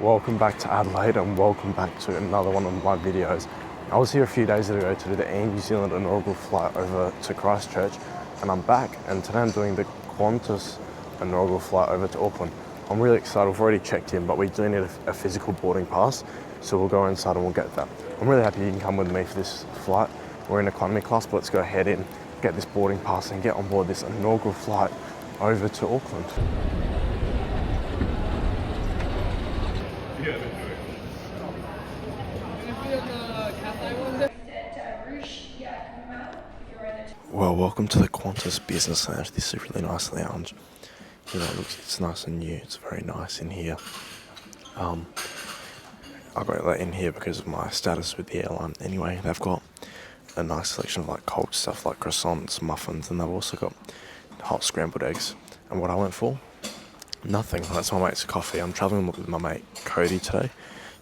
Welcome back to Adelaide and welcome back to another one of my videos. I was here a few days ago to do the Air New Zealand inaugural flight over to Christchurch, and I'm back, and today I'm doing the Qantas inaugural flight over to Auckland. I'm really excited. We've already checked in, but we do need a physical boarding pass, so we'll go inside and we'll get that. I'm really happy you can come with me for this flight. We're in economy class, but let's go ahead in, get this boarding pass and get on board this inaugural flight over to Auckland. Well, welcome to the Qantas Business Lounge. This is a really nice lounge. You know, it's nice and new. It's very nice in here. I got let in here because of my status with the airline. Anyway, they've got a nice selection of like cold stuff like croissants, muffins, and they've also got hot scrambled eggs. And what I went for? Nothing. That's my mate's coffee. I'm travelling with my mate Cody today.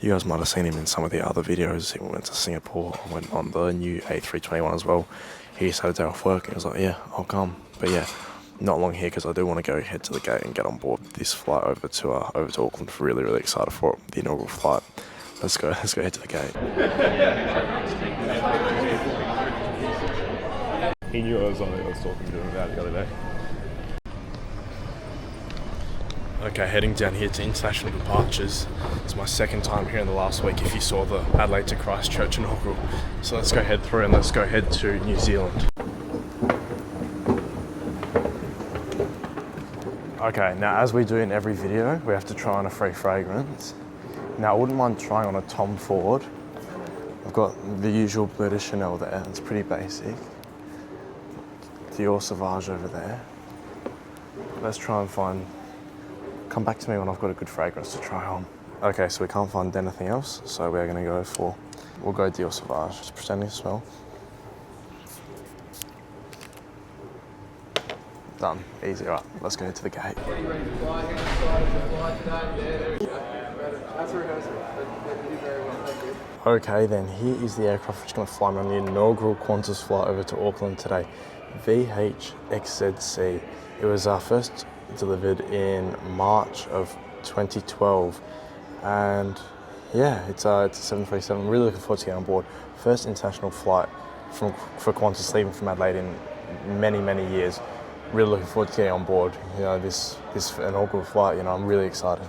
You guys might have seen him in some of the other videos. He went to Singapore and went on the new A321 as well. He just had a day off work and he was like, yeah, I'll come. But yeah, not long here because I do want to go head to the gate and get on board this flight over to Auckland. Really, really excited for it, the inaugural flight. Let's go head to the gate. He knew I was talking to him about the other day. Okay, heading down here to international departures. It's my second time here in the last week if you saw the Adelaide to Christchurch inaugural. So let's go head through and let's go head to New Zealand. Okay, now as we do in every video, we have to try on a free fragrance. Now I wouldn't mind trying on a Tom Ford. I've got the usual Bleu de Chanel there, it's pretty basic. Dior Sauvage over there. Let's try and find... Come back to me when I've got a good fragrance to try on. Okay, so we can't find anything else, so we're gonna go for, we'll go Dior Sauvage, just pretending to smell. Done, easy, right, let's go to the gate. Okay then, here is the aircraft which is gonna fly me on the inaugural Qantas flight over to Auckland today. VHXZC. It was our first delivered in March of 2012, and yeah, it's a 737. I'm really looking forward to getting on board. First international flight for Qantas, leaving from Adelaide in many years. Really looking forward to getting on board. You know, this inaugural flight. You know, I'm really excited.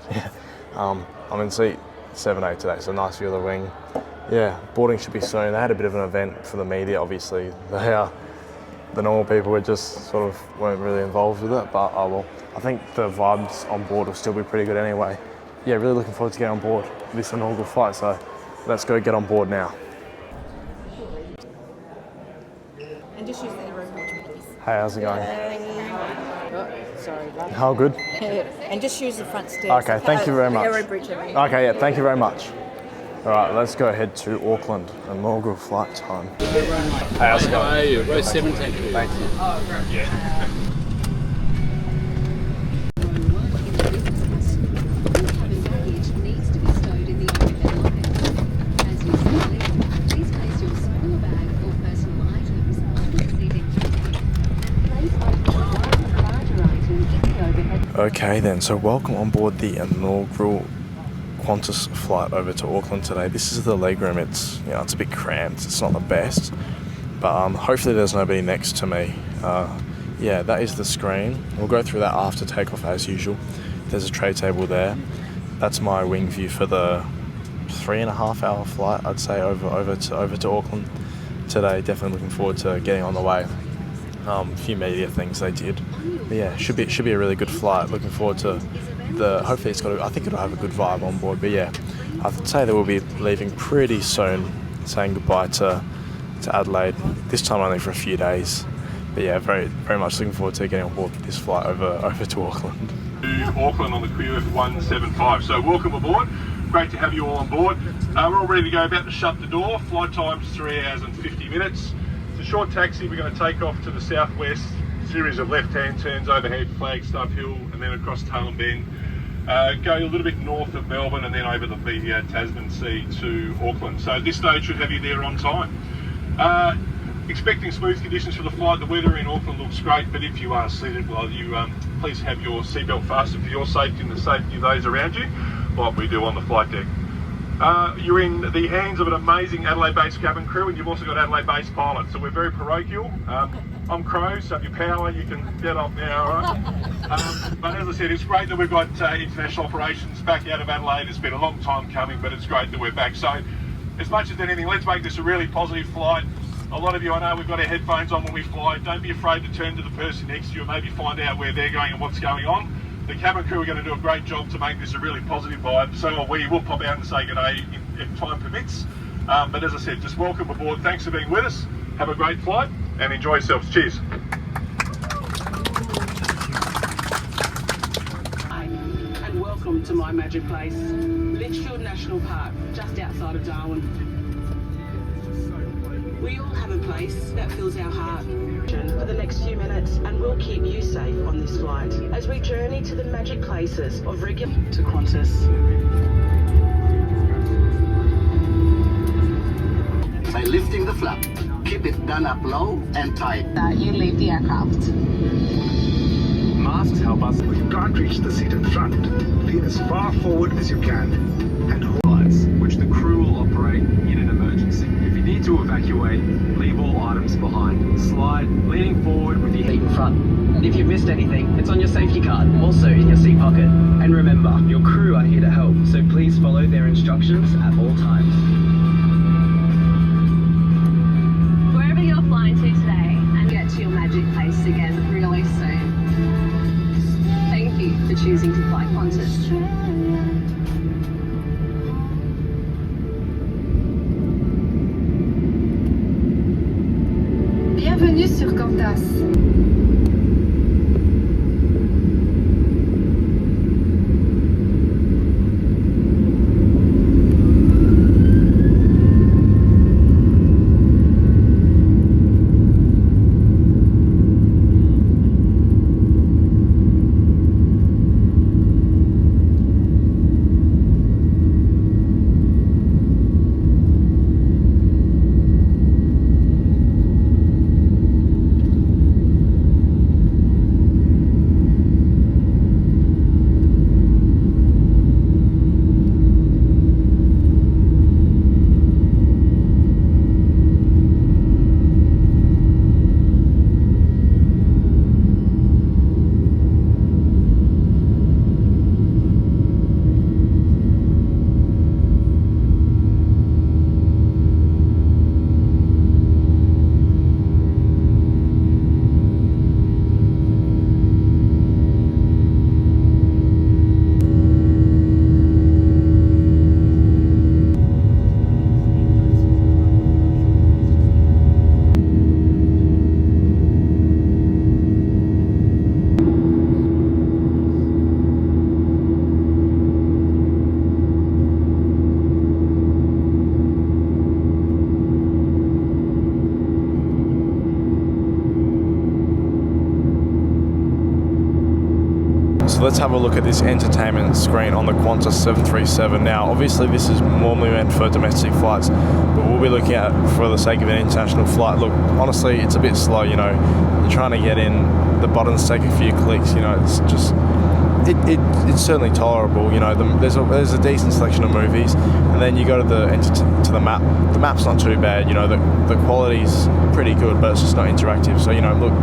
I'm in seat 7A today, so nice view of the wing. Yeah, boarding should be soon. They had a bit of an event for the media. Obviously, the normal people were just sort of weren't really involved with it, but well, I think the vibes on board will still be pretty good anyway. Yeah, really looking forward to getting on board this inaugural flight, so let's go get on board now. And just use the arrow bridge, please. Hey, how's it going? Oh, sorry, love. How good? And just use the front stairs. Okay, thank you very much. Arrow bridge, Okay, yeah, thank you very much. All right, let's go ahead to Auckland, inaugural flight time. Hey, how's it going? Hey, row 17. Thank you. Yeah. Okay then, so welcome on board the inaugural Qantas flight over to Auckland today. This is the legroom. It's, you know, it's a bit cramped. It's not the best, but hopefully there's nobody next to me. Yeah, that is the screen. We'll go through that after takeoff as usual. There's a tray table there. That's my wing view for the 3.5 hour flight, I'd say, over to Auckland today. Definitely looking forward to getting on the way. A few media things they did. But yeah, should be a really good flight. Looking forward to hopefully I think it'll have a good vibe on board. But yeah, I'd say that we'll be leaving pretty soon, saying goodbye to Adelaide. This time only for a few days. But yeah, very much looking forward to getting on board this flight over to Auckland. To Auckland on the QF175. So welcome aboard. Great to have you all on board. We're all ready to go, about to shut the door. Flight time's 3 hours and 50 minutes. It's a short taxi. We're going to take off to the southwest, series of left-hand turns overhead Flagstaff Hill and then across Tailem Bend. Go a little bit north of Melbourne and then over the Tasman Sea to Auckland. So this stage should have you there on time. Expecting smooth conditions for the flight. The weather in Auckland looks great, but if you are seated, well, you please have your seatbelt fastened for your safety and the safety of those around you. what we do on the flight deck. You're in the hands of an amazing Adelaide-based cabin crew, and you've also got Adelaide-based pilots, so we're very parochial. I'm Crow, so if you're power, you can get up now, all right? But as I said, it's great that we've got international operations back out of Adelaide. It's been a long time coming, but it's great that we're back. So, as much as anything, let's make this a really positive flight. A lot of you, I know, we've got our headphones on when we fly. Don't be afraid to turn to the person next to you and maybe find out where they're going and what's going on. The cabin crew are going to do a great job to make this a really positive vibe. So we will pop out and say good day if time permits. But as I said, just welcome aboard. Thanks for being with us. Have a great flight and enjoy yourselves. Cheers. Hi, and welcome to my magic place, Litchfield National Park, just outside of Darwin. We all have a place that fills our heart. For the next few minutes, and we'll keep you safe on this flight as we journey to the magic places of Regular to Qantas. By lifting the flap, keep it done up low and tight. You leave the aircraft. Masks help us. If you can't reach the seat in front, lean as far forward as you can and hold. Which the crew will operate in an emergency. If you need to evacuate, leave all items behind. Slide, leaning forward with your feet in front. And if you've missed anything, it's on your safety card, also in your seat pocket. And remember, your crew are here to help, so please follow their instructions at all times. Wherever you're flying to today, and get to your magic place again really soon. Thank you for choosing to fly Qantas. Bienvenue sur Qantas. So let's have a look at this entertainment screen on the Qantas 737. Now, obviously this is normally meant for domestic flights, but we'll be looking at for the sake of an international flight. Look, honestly, it's a bit slow, you know. You're trying to get in, the buttons take a few clicks, you know, it's just, it's certainly tolerable, you know. There's a decent selection of movies, and then you go to the map. The map's not too bad, you know, the quality's pretty good, but it's just not interactive. So, you know, look,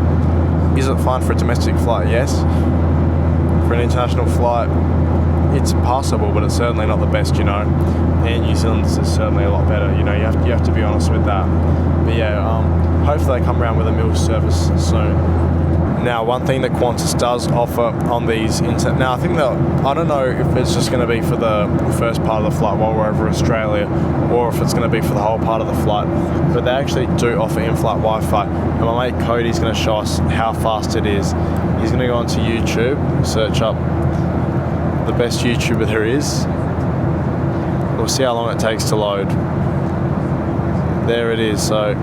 is it fine for a domestic flight? Yes. For an international flight, it's passable, but it's certainly not the best, you know. Air New Zealand's is certainly a lot better, you know. You have to be honest with that. But yeah, hopefully they come around with a meal service soon. Now, one thing that Qantas does offer on these now I think that, I don't know if it's just going to be for the first part of the flight while we're over Australia, or if it's going to be for the whole part of the flight, but they actually do offer in-flight Wi-Fi, and my mate Cody's going to show us how fast it is. He's going to go onto YouTube, search up the best YouTuber there is. We'll see how long it takes to load. There it is. So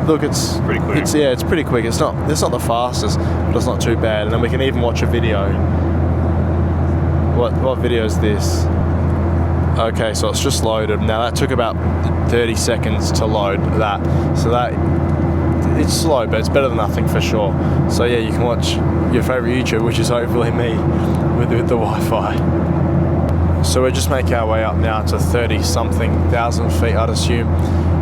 look, it's pretty quick. It's pretty quick. It's not the fastest, but it's not too bad. And then we can even watch a video. What video is this? Okay, so it's just loaded. Now that took about 30 seconds to load that. So that, it's slow, but it's better than nothing for sure. So yeah, you can watch your favourite YouTuber, which is hopefully me, with the Wi-Fi. So we're just making our way up now to 30-something thousand feet, I'd assume.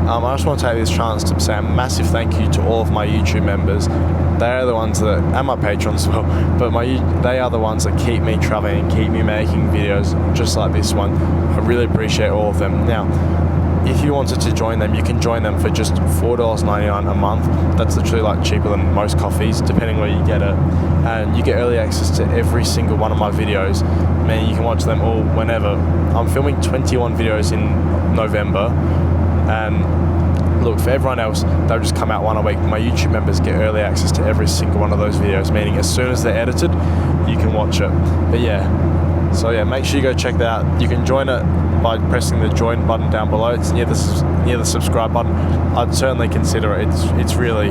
I just want to take this chance to say a massive thank you to all of my YouTube members. They are the ones that, and my patrons as well, but they are the ones that keep me traveling and keep me making videos just like this one. I really appreciate all of them. Now, if you wanted to join them, you can join them for just $4.99 a month. That's literally like cheaper than most coffees, depending where you get it. And you get early access to every single one of my videos. Man, you can watch them all whenever. I'm filming 21 videos in November, and look, for everyone else, they'll just come out one a week. My YouTube members get early access to every single one of those videos, meaning as soon as they're edited, you can watch it. But yeah, so yeah, make sure you go check that out. You can join it by pressing the join button down below. It's near the subscribe button. I'd certainly consider it. It's really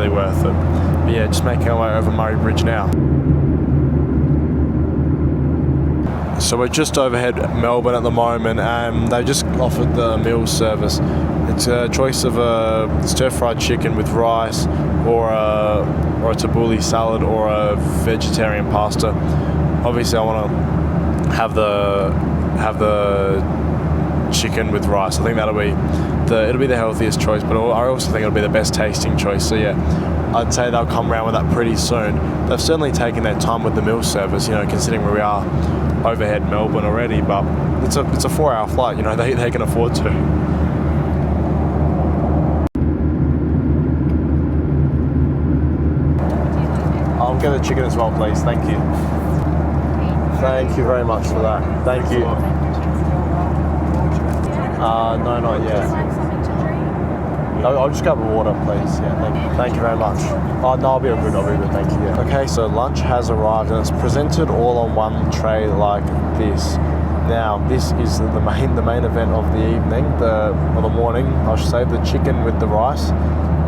worth it. But yeah, just making our way over Murray Bridge now. So we're just overhead Melbourne at the moment, and they just offered the meal service. It's a choice of a stir-fried chicken with rice, or a tabbouleh salad, or a vegetarian pasta. Obviously, I want to have the chicken with rice. I think it'll be the healthiest choice, but I also think it'll be the best tasting choice. So yeah, I'd say they'll come around with that pretty soon. They've certainly taken their time with the meal service, you know, considering where we are overhead Melbourne already, but it's a 4-hour flight, you know, they can afford to. I'll get the chicken as well, please. Thank you. Thank you very much for that. Thank you. No, not yet. I'll just grab a water, please. Yeah, thank you very much. Oh, no, I'll be good, thank you. Yeah. Okay, so lunch has arrived, and it's presented all on one tray like this. Now, this is the main event of the evening, or the morning, I should say. The chicken with the rice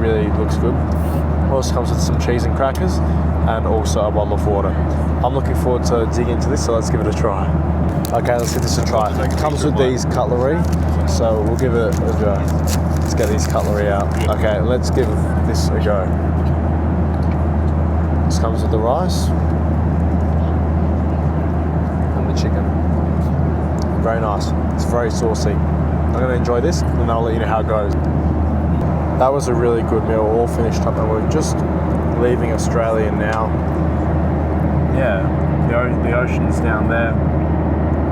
really looks good. It also comes with some cheese and crackers, and also a bottle of water. I'm looking forward to digging into this, so let's give it a try. Okay, let's give this a try. It comes with these cutlery, so we'll give it a go. Let's get these cutlery out. Okay, let's give this a go. This comes with the rice and the chicken. Very nice. It's very saucy. I'm going to enjoy this, and I'll let you know how it goes. That was a really good meal, all finished up, and we're just leaving Australia now. Yeah, the ocean's down there.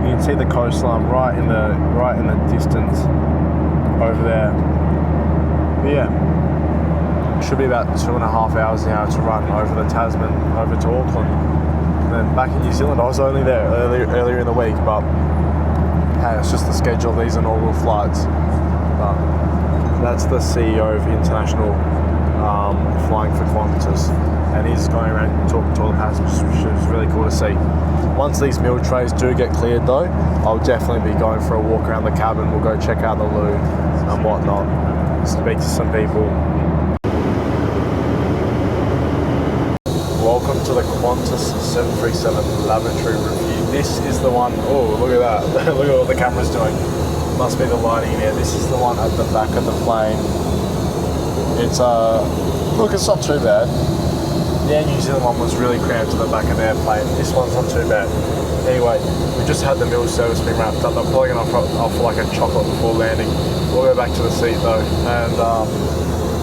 You can see the coastline right in the distance over there. But yeah, it should be about 2.5 hours now to run over the Tasman over to Auckland. And then back in New Zealand, I was only there earlier in the week, but hey, it's just the schedule of these inaugural flights. But that's the CEO of International flying for Qantas, and he's going around talking to all the passengers, which is really cool to see. Once these meal trays do get cleared though, I'll definitely be going for a walk around the cabin. We'll go check out the loo and whatnot, speak to some people. Welcome to the Qantas 737 lavatory review. This is the one, oh look at that, look at what the camera's doing. Must be the lighting in here. This is the one at the back of the plane. It's look, it's not too bad. The Air New Zealand one was really cramped to the back of the airplane. This one's not too bad. Anyway, we just had the meal service being wrapped up. I'm probably going to offer like a chocolate before landing. We'll go back to the seat though, and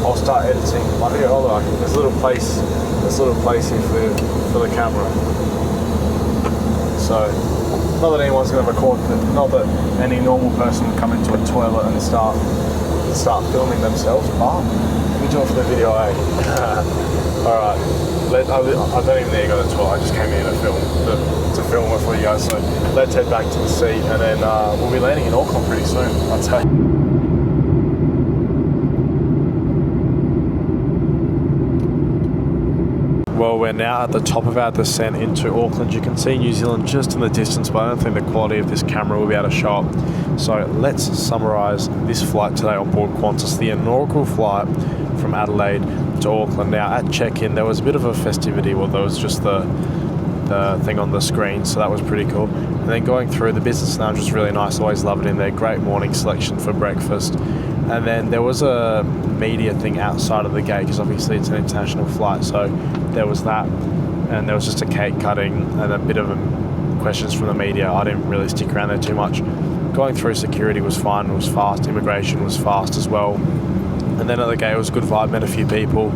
I'll start editing my video. Oh look, there's a little place here for the camera. So, not that anyone's going to record, not that any normal person would come into a toilet and start filming themselves, but we do it for the video, eh? Alright, I don't even need to go to the toilet, I just came here to film it for you guys, so let's head back to the seat, and then we'll be landing in Auckland pretty soon, I'd say. Well, we're now at the top of our descent into Auckland. You can see New Zealand just in the distance, but I don't think the quality of this camera will be able to show up. So let's summarise this flight today on board Qantas, the inaugural flight from Adelaide to Auckland. Now at check-in there was a bit of a festivity, well there was just the thing on the screen, so that was pretty cool. And then going through, the business lounge was really nice, always love it in there, great morning selection for breakfast. And then there was a media thing outside of the gate, because obviously it's an international flight, so there was that. And there was just a cake cutting and a bit of a questions from the media. I didn't really stick around there too much. Going through security was fun, it was fast, immigration was fast as well. And then at the gate it was a good vibe, met a few people,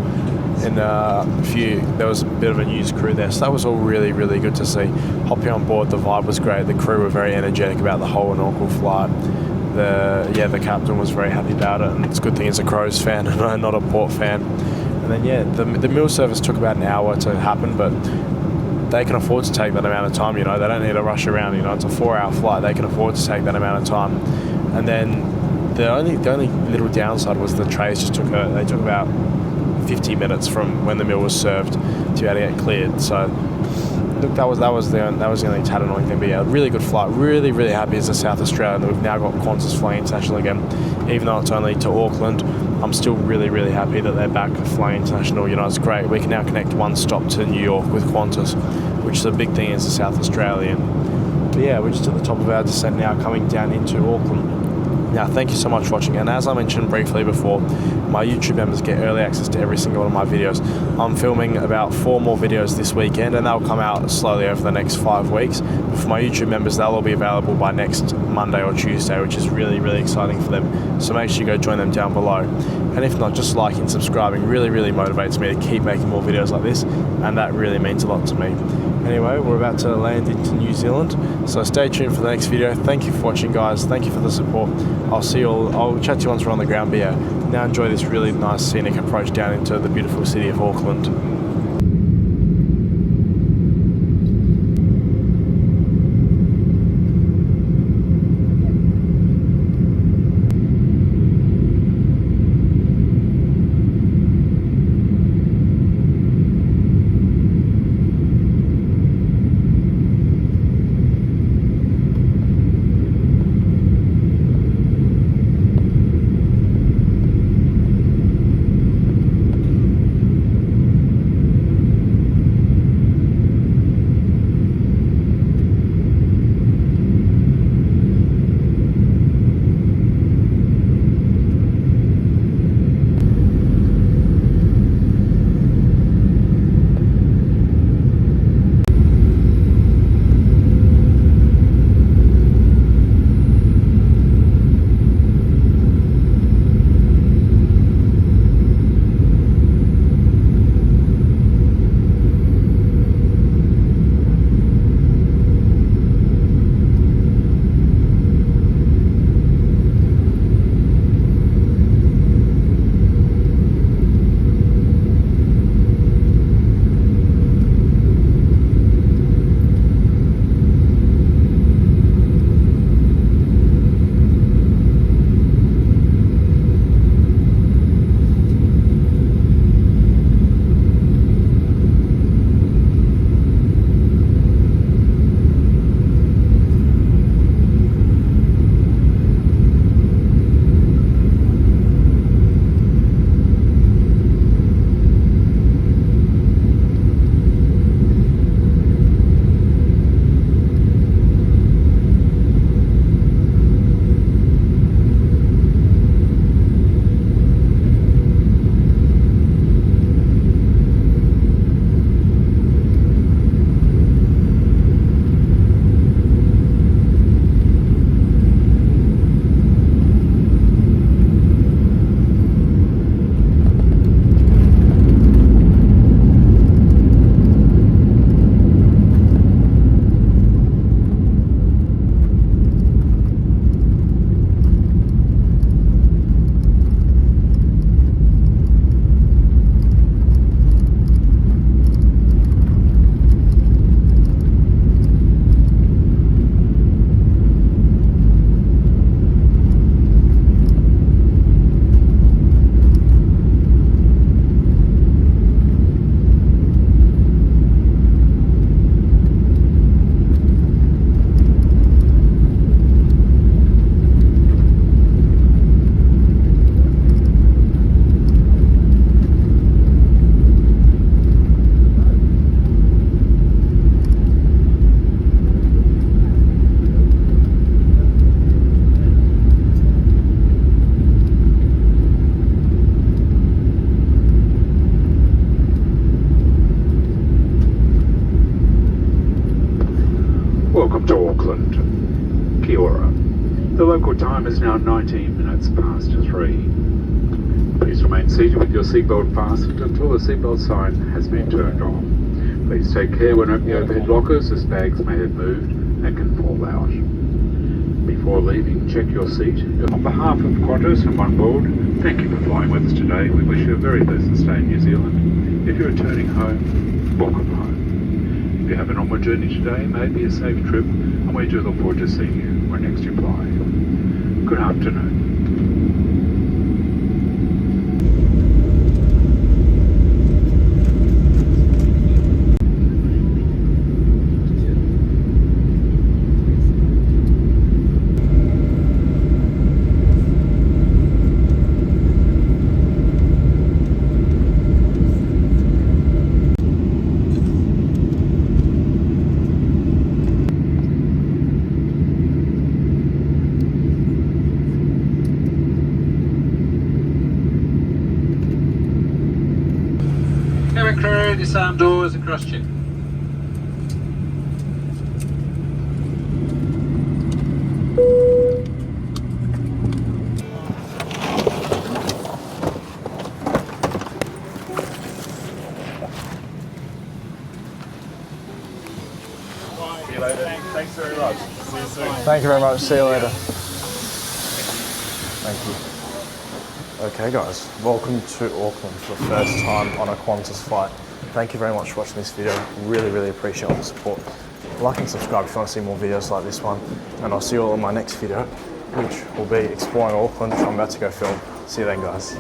and there was a bit of a news crew there, so that was all really, really good to see. Hopping on board, the vibe was great, the crew were very energetic about the whole inaugural flight. The captain was very happy about it, and it's a good thing he's a Crows fan and not a Port fan. And then the meal service took about an hour to happen, but they can afford to take that amount of time, they don't need to rush around, it's a 4-hour flight, they can afford to take that amount of time. And then the only little downside was the trays just took about 50 minutes from when the meal was served to be able to get cleared. So look, that was the only tad annoying thing. But yeah, really good flight. Really, really happy as a South Australian that we've now got Qantas flying international again. Even though it's only to Auckland, I'm still really, really happy that they're back flying international. It's great. We can now connect one stop to New York with Qantas, which is a big thing as a South Australian. But yeah, we're just at the top of our descent now, coming down into Auckland. Now, thank you so much for watching, and as I mentioned briefly before, my YouTube members get early access to every single one of my videos. I'm filming about 4 more videos this weekend, and they'll come out slowly over the next 5 weeks. But for my YouTube members, they'll all be available by next Monday or Tuesday, which is really, really exciting for them. So make sure you go join them down below. And if not, just liking and subscribing really, really motivates me to keep making more videos like this, and that really means a lot to me. Anyway, we're about to land into New Zealand, so stay tuned for the next video. Thank you for watching, guys. Thank you for the support. I'll chat to you once we're on the ground, but yeah, now enjoy this really nice scenic approach down into the beautiful city of Auckland. local time is now 19 minutes past 3. Please remain seated with your seatbelt fastened until the seatbelt sign has been turned off. Please take care when opening overhead lockers as bags may have moved and can fall out. Before leaving, check your seat. On behalf of Qantas and Onboard, thank you for flying with us today. We wish you a very pleasant stay in New Zealand. If you're returning home, welcome home. If you have an onward journey today, may it be a safe trip, and we do look forward to seeing you when next you fly. Good afternoon. Cabin crew, disarm doors and cross check. See you later. Thanks very much. See you soon. Thank you very much. See you later. Thank you. Okay guys, welcome to Auckland for the first time on a Qantas flight. Thank you very much for watching this video. Really appreciate all the support. Like and subscribe if you want to see more videos like this one. And I'll see you all in my next video, which will be exploring Auckland, which I'm about to go film. See you then guys.